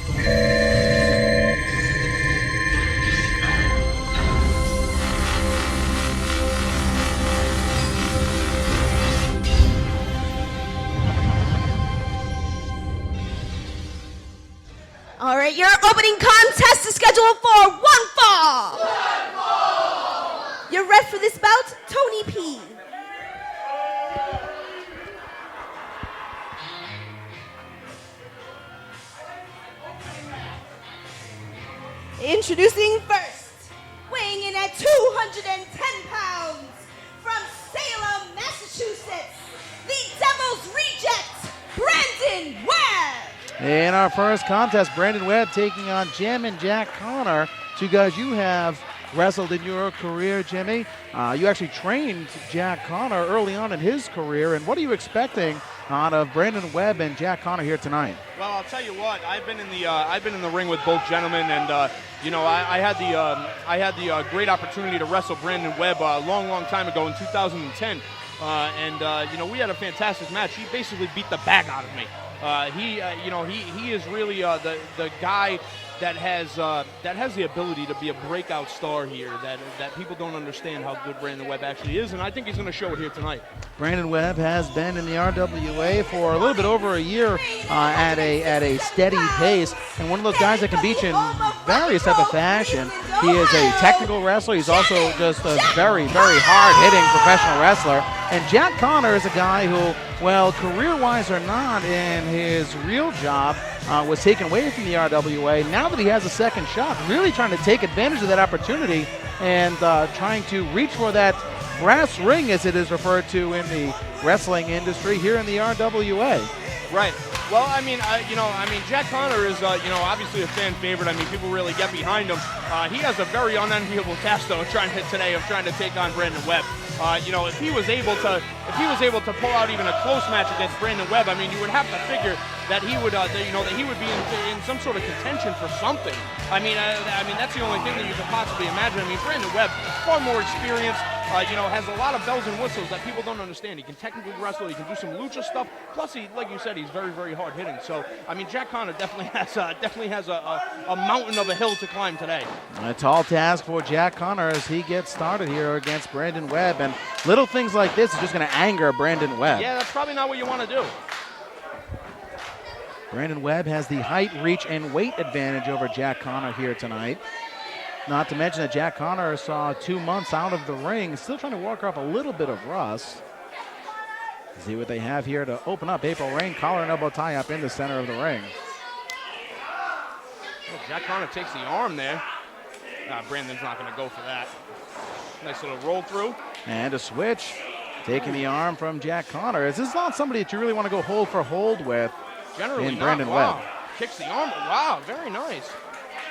All right, your opening contest is scheduled for one fall. Your ref for this bout, Tony P. Introducing first, weighing in at 210 pounds, from Salem, Massachusetts, the Devil's Reject, Brandon Webb. In our first contest, Brandon Webb taking on Jamin Jack Connor. Two guys you have wrestled in your career, Jimmy. You actually trained Jack Connor early on in his career, and what are you expecting out of Brandon Webb and Jack Connor here tonight? Well, I'll tell you what. I've been in the ring with both gentlemen, and I had the great opportunity to wrestle Brandon Webb a long time ago in 2010, we had a fantastic match. He basically beat the bag out of me. He is really the guy that has the ability to be a breakout star here. That people don't understand how good Brandon Webb actually is, and I think he's going to show it here tonight. Brandon Webb has been in the RWA for a little bit over a year at a steady pace, and one of those guys that can beat you in various type of fashion. He is a technical wrestler. He's also just a very hard-hitting professional wrestler. And Jack Connor is a guy who, well, career-wise or not, in his real job, was taken away from the RWA. Now that he has a second shot, really trying to take advantage of that opportunity and trying to reach for that brass ring, as it is referred to in the wrestling industry here in the RWA. Right. Well, Jack Connor is, obviously a fan favorite. People really get behind him. He has a very unenviable task, though, trying to take on Brandon Webb. If he was able to pull out even a close match against Brandon Webb, you would have to figure that he would, that he would be in some sort of contention for something. That's the only thing that you could possibly imagine. Brandon Webb, far more experienced, has a lot of bells and whistles that people don't understand. He can technically wrestle, he can do some lucha stuff. Plus, he, like you said, he's very hard hitting. So, Jack Connor definitely has a mountain of a hill to climb today. A tall task for Jack Connor as he gets started here against Brandon Webb, and little things like this is just going to anger Brandon Webb. Yeah, that's probably not what you want to do. Brandon Webb has the height, reach, and weight advantage over Jack Connor here tonight. Not to mention that Jack Connor saw 2 months out of the ring, still trying to work off a little bit of rust. See what they have here to open up. April Rain, collar and elbow tie up in the center of the ring. Well, Jack Connor takes the arm there. Brandon's not going to go for that. Nice little roll through. And a switch, taking the arm from Jack Connor. This is not somebody that you really want to go hold for hold with. Generally in Brandon Webb. Kicks the arm. Wow, very nice.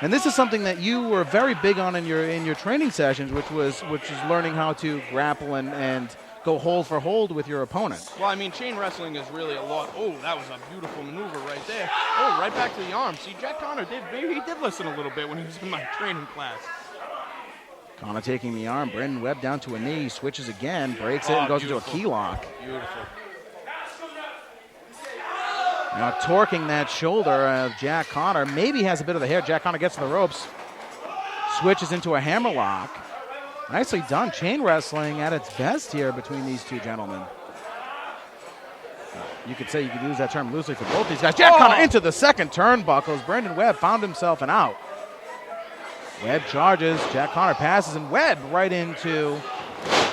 And this is something that you were very big on in your training sessions, which is learning how to grapple and go hold for hold with your opponent. Well, chain wrestling is really a lot. Oh, that was a beautiful maneuver right there. Oh, right back to the arm. See, Jack Connor did listen a little bit when he was in my training class. Connor taking the arm. Brandon Webb down to a knee, switches again, breaks it, and goes into a key lock. Beautiful. Now torquing that shoulder of Jack Connor. Maybe has a bit of the hair. Jack Connor gets to the ropes. Switches into a hammerlock. Nicely done. Chain wrestling at its best here between these two gentlemen. You could say you could use that term loosely for both these guys. Jack Connor into the second turnbuckles. Brandon Webb found himself an out. Webb charges. Jack Connor passes, and Webb right into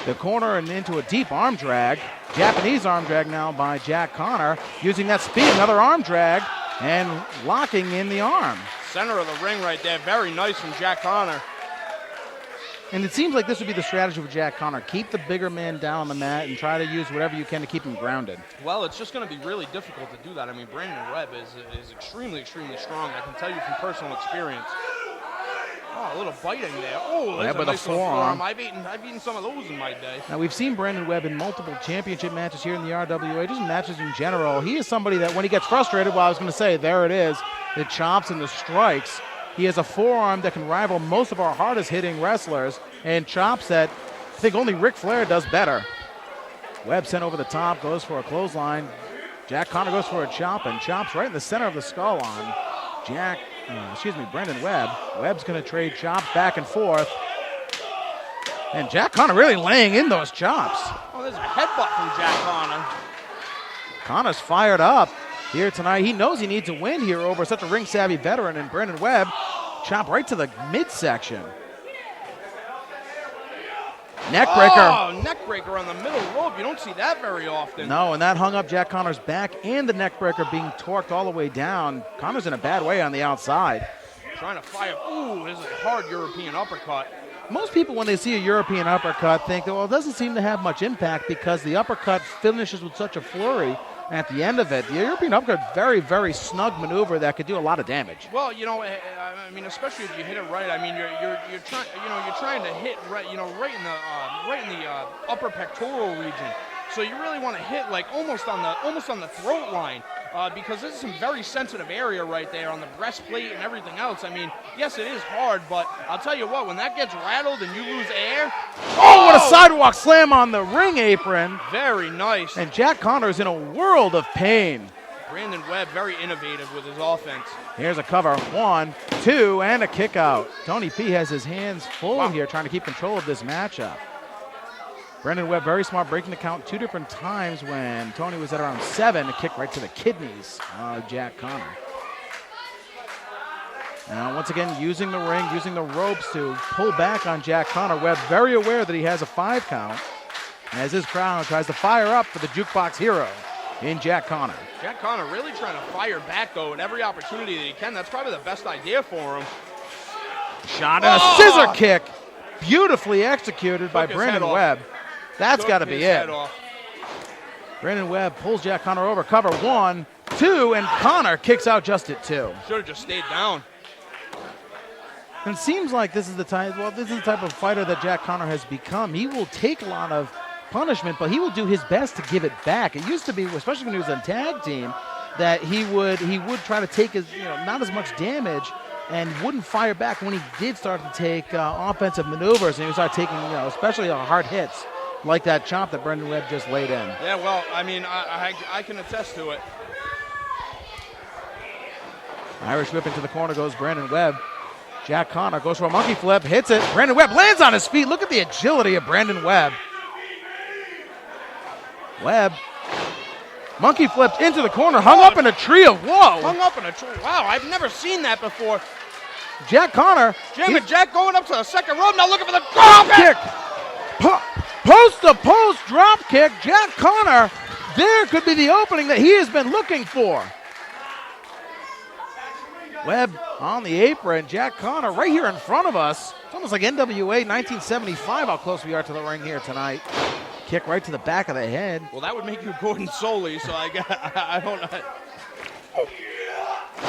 the corner and into a deep arm drag. Japanese arm drag now by Jack Connor. Using that speed, another arm drag, and locking in the arm. Center of the ring right there. Very nice from Jack Connor. And it seems like this would be the strategy for Jack Connor. Keep the bigger man down on the mat and try to use whatever you can to keep him grounded. Well, it's just going to be really difficult to do that. Brandon Webb is extremely strong. I can tell you from personal experience. Oh, a little biting there. Oh, that's a nice forearm. I've eaten some of those in my day. Now, we've seen Brandon Webb in multiple championship matches here in the RWA, just matches in general. He is somebody that when he gets frustrated, well, I was going to say, there it is, the chops and the strikes. He has a forearm that can rival most of our hardest hitting wrestlers, and chops that I think only Ric Flair does better. Webb sent over the top, goes for a clothesline. Jack Connor goes for a chop, and chops right in the center of the skull on Jack Brendan Webb. Webb's going to trade chops back and forth. And Jack Connor really laying in those chops. Oh, there's a headbutt from Jack Connor. Connor's fired up here tonight. He knows he needs a win here over such a ring-savvy veteran, and Brendan Webb chop right to the midsection. Neckbreaker. Oh, neckbreaker on the middle rope. You don't see that very often. No, and that hung up Jack Connor's back, and the neckbreaker being torqued all the way down. Connor's in a bad way on the outside. Trying to fire. Ooh, this is a hard European uppercut. Most people, when they see a European uppercut, think, well, it doesn't seem to have much impact because the uppercut finishes with such a flurry at the end of it. The European uppercut, very, very snug maneuver that could do a lot of damage. Well, you know, I mean, especially if you hit it right. I mean, you're trying, you're trying to hit right, right in the upper pectoral region. So you really want to hit like almost on the throat line. Because this is some very sensitive area right there on the breastplate and everything else. I mean, yes, it is hard, but I'll tell you what, when that gets rattled and you lose air. Oh, what a sidewalk slam on the ring apron. Very nice. And Jack Connor's in a world of pain. Brandon Webb, very innovative with his offense. Here's a cover. 1, 2, and a kick out. Tony P has his hands full here trying to keep control of this matchup. Brendan Webb, very smart, breaking the count 2 different times when Tony was at around 7. A kick right to the kidneys of Jack Connor. Now, once again, using the ring, using the ropes to pull back on Jack Connor. Webb very aware that he has a 5 count as his crowd tries to fire up for the jukebox hero in Jack Connor. Jack Connor really trying to fire back, though, at every opportunity that he can. That's probably the best idea for him. Shot and a scissor kick. Beautifully executed by Brandon Webb. That's got to be it. Brandon Webb pulls Jack Connor over. Cover 1, 2, and Connor kicks out just at 2. Should have just stayed down. And it seems like this is the type of fighter that Jack Connor has become. He will take a lot of punishment, but he will do his best to give it back. It used to be, especially when he was on tag team, that he would try to take not as much damage and wouldn't fire back when he did start to take offensive maneuvers, and he would start taking especially hard hits like that chop that Brendan Webb just laid in. Yeah, well, I mean, I can attest to it. Irish whip into the corner goes Brandon Webb. Jack Connor goes for a monkey flip, hits it. Brandon Webb lands on his feet. Look at the agility of Brandon Webb. Webb, monkey flipped into the corner, hung up in a tree of woe. Hung up in a tree. Wow, I've never seen that before. Jack Connor. Jamin, Jack going up to the second rope, now looking for the drop kick. Post-to-post drop kick. Jack Connor, there could be the opening that he has been looking for. Webb on the apron. Jack Connor right here in front of us. It's almost like NWA 1975 how close we are to the ring here tonight. Kick right to the back of the head. Well, that would make you Gordon Soley, so I don't know.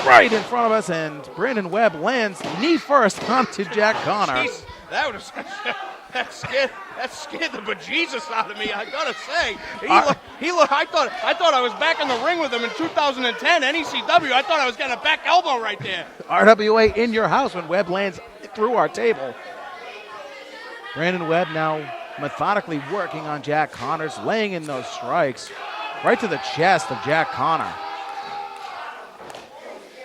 Right in front of us, and Brandon Webb lands knee first onto Jack Connor. Jeez, that scared the bejesus out of me. I gotta say, I thought I was back in the ring with him in 2010 NECW. I thought I was getting a back elbow right there. RWA in your house when Webb lands through our table. Brandon Webb now methodically working on Jack Connor's, laying in those strikes right to the chest of Jack Connor.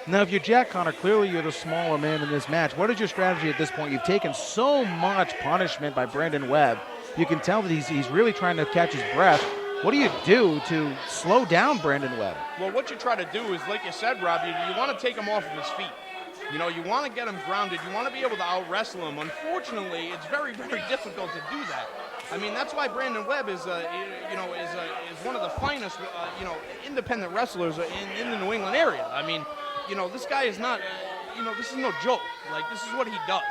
Now, if you're Jack Connor, clearly you're the smaller man in this match. What is your strategy at this point? You've taken so much punishment by Brandon Webb. You can tell that he's really trying to catch his breath. What do you do to slow down Brandon Webb? Well, what you try to do is, like you said, Rob, you want to take him off of his feet. You want to get him grounded. You want to be able to out-wrestle him. Unfortunately, it's very, very difficult to do that. I mean, that's why Brandon Webb is one of the finest, independent wrestlers in the New England area. I mean, this guy is not, this is no joke. Like, this is what he does.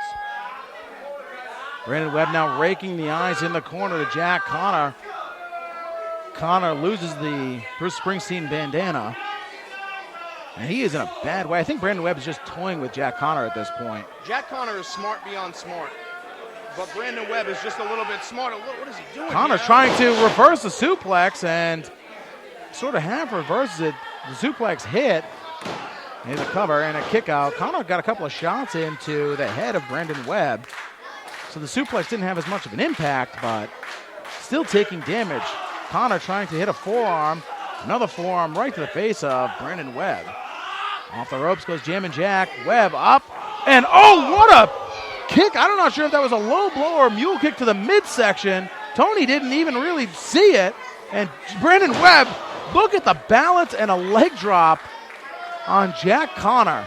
Brandon Webb now raking the eyes in the corner to Jack Connor. Connor loses the Bruce Springsteen bandana. And he is in a bad way. I think Brandon Webb is just toying with Jack Connor at this point. Jack Connor is smart beyond smart. But Brandon Webb is just a little bit smarter. What is he doing? Connor's trying to reverse the suplex and sort of half reverses it. The suplex hit. Here's a cover and a kick out. Connor got a couple of shots into the head of Brandon Webb. So the suplex didn't have as much of an impact, but still taking damage. Connor trying to hit a forearm. Another forearm right to the face of Brandon Webb. Off the ropes goes Jamin Jack. Webb up. And oh, what a kick. I'm not sure if that was a low blow or a mule kick to the midsection. Tony didn't even really see it. And Brandon Webb, look at the balance and a leg drop on Jack Connor.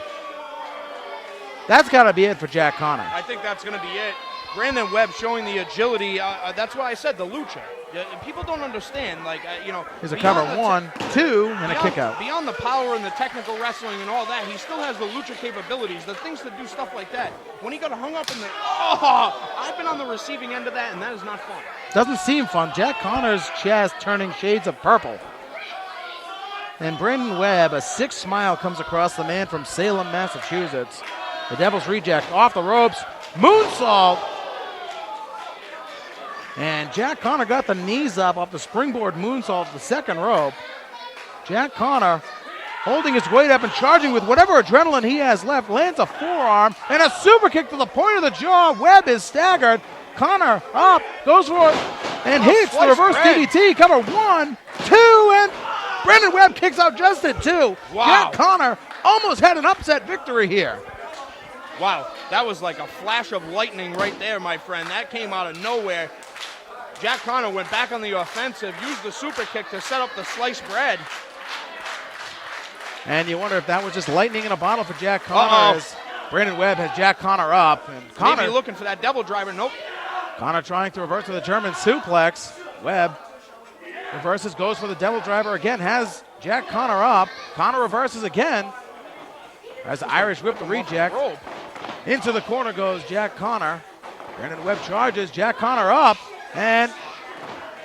That's got to be it for Jack Connor. I think that's going to be it. Brandon Webb showing the agility. That's why I said the lucha. People don't understand. Here's a cover, 1, 2, and a kick out. Beyond the power and the technical wrestling and all that, he still has the lucha capabilities, the things to do stuff like that. When he got hung up in the, I've been on the receiving end of that, and that is not fun. Doesn't seem fun. Jack Connor's chest turning shades of purple. And Brandon Webb, a sick smile comes across the man from Salem, Massachusetts. The Devil's Reject off the ropes, moonsault. And Jack Connor got the knees up off the springboard moonsault to the second rope. Jack Connor holding his weight up and charging with whatever adrenaline he has left, lands a forearm and a super kick to the point of the jaw. Webb is staggered. Connor up, goes for it, and hits the reverse DDT. Cover 1, 2, and Brandon Webb kicks out just at 2. Wow. Jack Connor almost had an upset victory here. Wow, that was like a flash of lightning right there, my friend. That came out of nowhere. Jack Connor went back on the offensive, used the super kick to set up the sliced bread. And you wonder if that was just lightning in a bottle for Jack Connor. As Brandon Webb has Jack Connor up. And Connor maybe looking for that devil driver. Nope. Connor trying to reverse with a German suplex. Webb reverses, goes for the devil driver again, has Jack Connor up. Connor reverses again. As the Irish whip the reject. Into the corner goes Jack Connor. Brandon Webb charges, Jack Connor up. And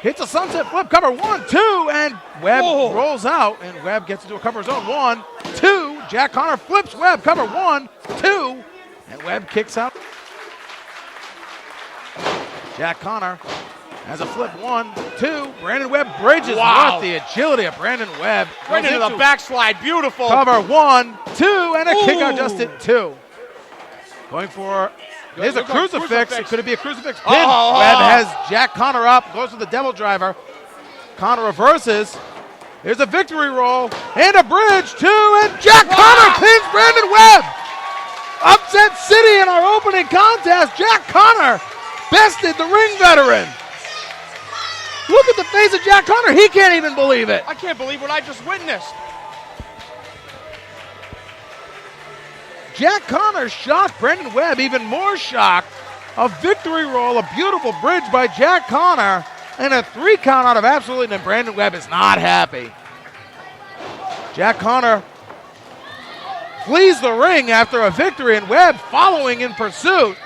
hits a sunset flip, cover 1, 2, and Webb rolls out, and Webb gets into a cover zone. 1, 2, Jack Connor flips Webb, cover 1, 2, and Webb kicks out. Jack Connor has a flip, 1, 2, Brandon Webb bridges. What the agility of Brandon Webb. Right into the backslide, beautiful. Cover 1, 2, and a kick out just at 2. Going for... There's a crucifix. Could it be a crucifix pin? Webb has Jack Connor up, goes to the devil driver. Connor reverses. There's a victory roll and a bridge, 2, and Jack Connor pins Brandon Webb. Upset City in our opening contest. Jack Connor bested the ring veteran. Look at the face of Jack Connor. He can't even believe it. I can't believe what I just witnessed. Jack Connor shocked Brandon Webb, even more shocked. A victory roll, a beautiful bridge by Jack Connor, and a 3 count out of Absolute, and Brandon Webb is not happy. Jack Connor flees the ring after a victory, and Webb following in pursuit.